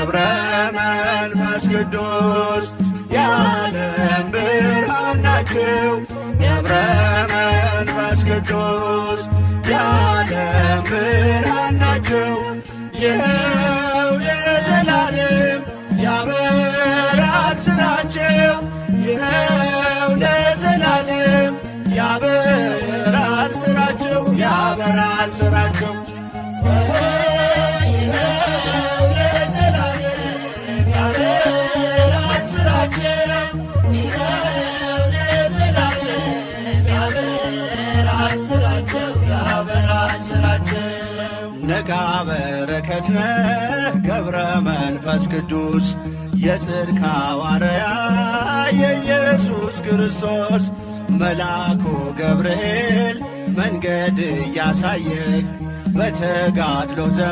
ገብረ መንፈስ ቅዱስ የዓለም ብርሃን ናቸው። ገብረ መንፈስ ቅዱስ የዓለም ብርሃን ናቸው። ይኸው ለዘላለም ያበራል ስራቸው። ይኸው ለዘላለም ያበራል ስራቸው። ያበራል ስራቸው። ይኸው ለዘላለም ያበራል ስራቸው። ይኸው ለዘላለም ያበራል ስራቸው። ያበራል ስራቸው። ነቃ በረከት ነህ ገብረ መንፈስ ቅዱስ የጽድቅ ሐዋርያ የኢየሱስ ክርስቶስ መልአኩ ገብርኤል መንገድ እያሳየህ በተጋድሎ ዘመን